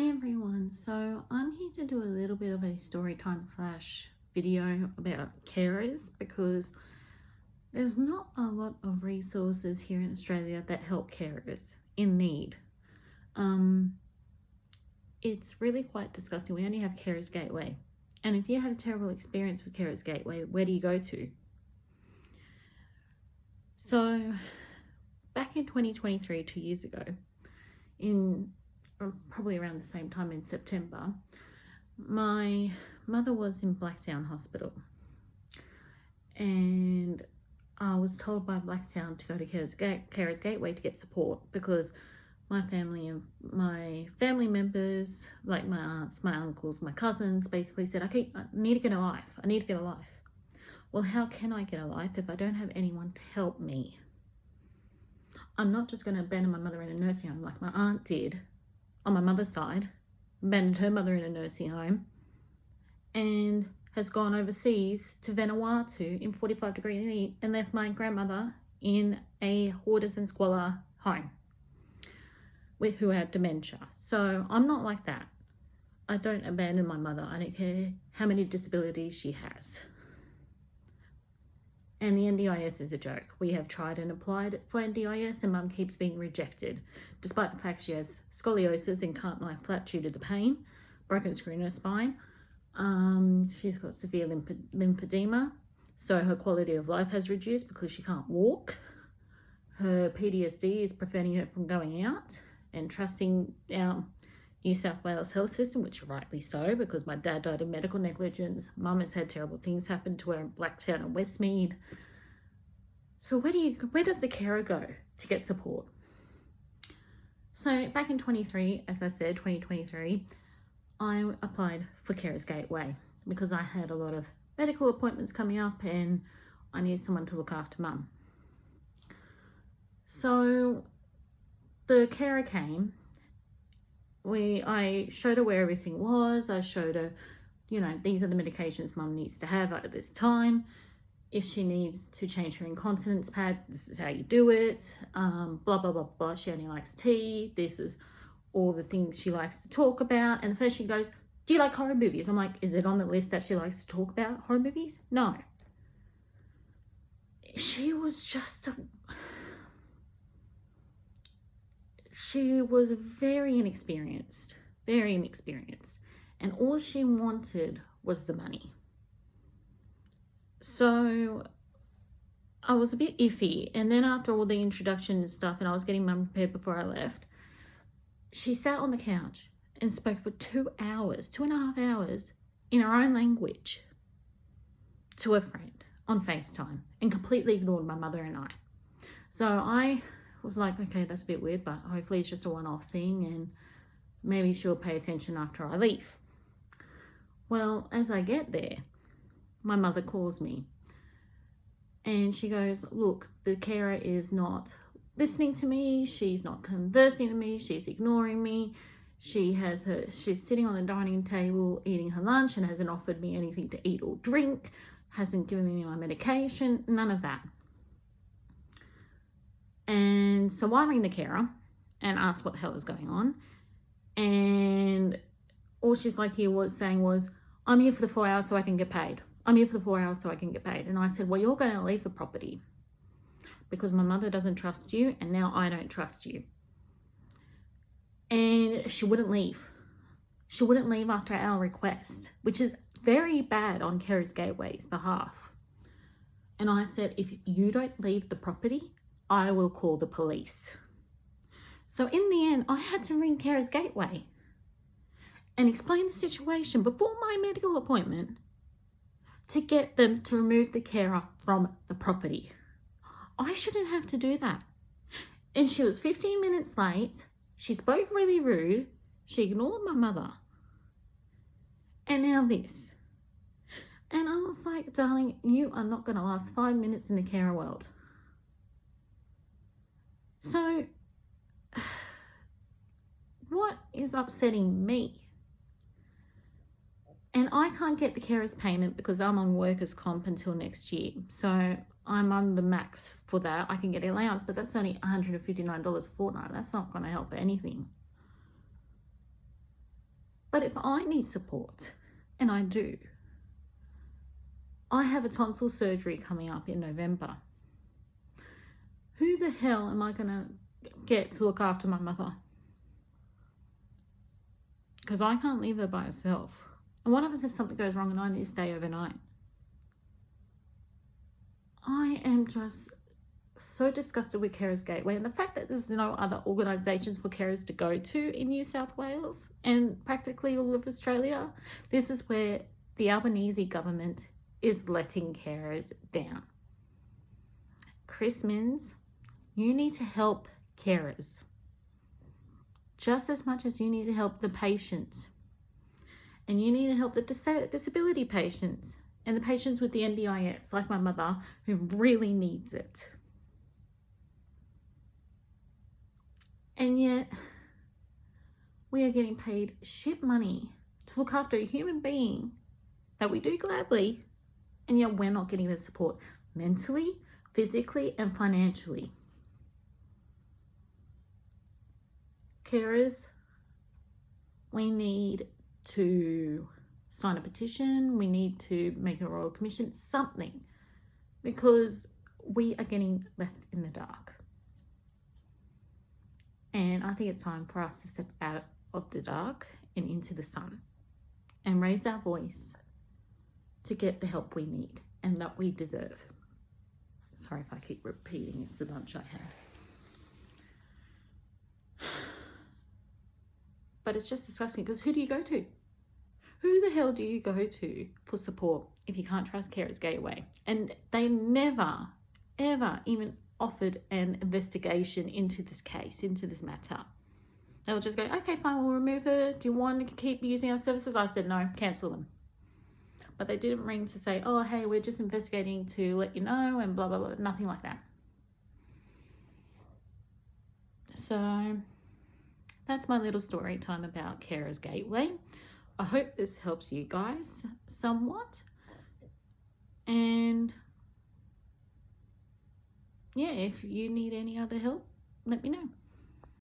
Hi everyone, so I'm here to do a little bit of a story time slash video about carers because there's not a lot of resources here in Australia that help carers in need. It's really quite disgusting. We only have Carers Gateway, and if you have a terrible experience with Carers Gateway, where do you go to? So back in 2023, 2 years ago, probably around the same time in September, my mother was in Blacktown Hospital, and I was told by Blacktown to go to Carers Gateway to get support because my family and my family members, like my aunts, my uncles, my cousins, basically said, I need to get a life. I need to get a life. Well, how can I get a life if I don't have anyone to help me? I'm not just going to abandon my mother in a nursing home like my aunt did on my mother's side, abandoned her mother in a nursing home, and has gone overseas to Vanuatu in 45-degree heat and left my grandmother in a hoarders and squalor home who had dementia. So I'm not like that. I don't abandon my mother. I don't care how many disabilities she has. And the NDIS is a joke. We have tried and applied for NDIS and Mum keeps being rejected, despite the fact she has scoliosis and can't lie flat due to the pain, broken screw in her spine. She's got severe lymphedema, so her quality of life has reduced because she can't walk. Her PTSD is preventing her from going out and trusting our New South Wales health system, which rightly so, because my dad died of medical negligence. Mum has had terrible things happen to her in Blacktown and Westmead. So where does the carer go to get support? So back in 2023, I applied for Carers Gateway because I had a lot of medical appointments coming up and I needed someone to look after Mum. So the carer came. I showed her where everything was. I showed her, these are the medications Mum needs to have at this time. If she needs to change her incontinence pad, this is how you do it. Blah, blah, blah, blah. She only likes tea. This is all the things she likes to talk about. And first she goes, do you like horror movies? I'm like, is it on the list that she likes to talk about horror movies? No. She was very inexperienced, and all she wanted was the money. So I was a bit iffy, and then after all the introduction and stuff, and I was getting Mum prepared before I left, she sat on the couch and spoke for 2.5 hours in her own language to a friend on FaceTime and completely ignored my mother and I. So I was like, okay, that's a bit weird, but hopefully it's just a one-off thing and maybe she'll pay attention after I leave. Well, as I get there, my mother calls me and she goes, look, the carer is not listening to me, she's not conversing with me, she's ignoring me, she's sitting on the dining table eating her lunch and hasn't offered me anything to eat or drink, hasn't given me my medication, none of that. And so I ring the carer and ask what the hell is going on, and all she's saying was, I'm here for the 4 hours so I can get paid. I'm here for the 4 hours so I can get paid. And I said, well, you're going to leave the property because my mother doesn't trust you and now I don't trust you. And she wouldn't leave. She wouldn't leave after our request, which is very bad on Carers Gateway's behalf. And I said, if you don't leave the property, I will call the police. So in the end, I had to ring Carers Gateway and explain the situation before my medical appointment to get them to remove the carer from the property. I shouldn't have to do that. And she was 15 minutes late. She spoke really rude. She ignored my mother. And now this. And I was like, darling, you are not going to last 5 minutes in the carer world. So, what is upsetting me? And I can't get the carer's payment because I'm on workers' comp until next year. So I'm on the max for that. I can get allowance, but that's only $159 a fortnight. That's not going to help anything. But if I need support, and I do, I have a tonsil surgery coming up in November. Who the hell am I going to get to look after my mother? Because I can't leave her by herself. And what happens if something goes wrong and I need to stay overnight? I am just so disgusted with Carers Gateway, and the fact that there's no other organisations for carers to go to in New South Wales and practically all of Australia. This is where the Albanese government is letting carers down. Chris Minns, you need to help carers just as much as you need to help the patients, and you need to help the disability patients and the patients with the NDIS, like my mother, who really needs it. And yet we are getting paid shit money to look after a human being that we do gladly, and yet we're not getting the support mentally, physically, and financially. Carers, we need to sign a petition, we need to make a royal commission, something, because we are getting left in the dark. And I think it's time for us to step out of the dark and into the sun and raise our voice to get the help we need and that we deserve. Sorry if I keep repeating, it's the lunch I had. But it's just disgusting, because who do you go to? Who the hell do you go to for support if you can't trust Carers Gateway? And they never, ever even offered an investigation into this case, into this matter. They'll just go, okay, fine, we'll remove her. Do you want to keep using our services? I said, no, cancel them. But they didn't ring to say, oh, hey, we're just investigating to let you know, and blah, blah, blah. Nothing like that. So that's my little story time about Carers Gateway. I hope this helps you guys somewhat. And yeah, if you need any other help, let me know.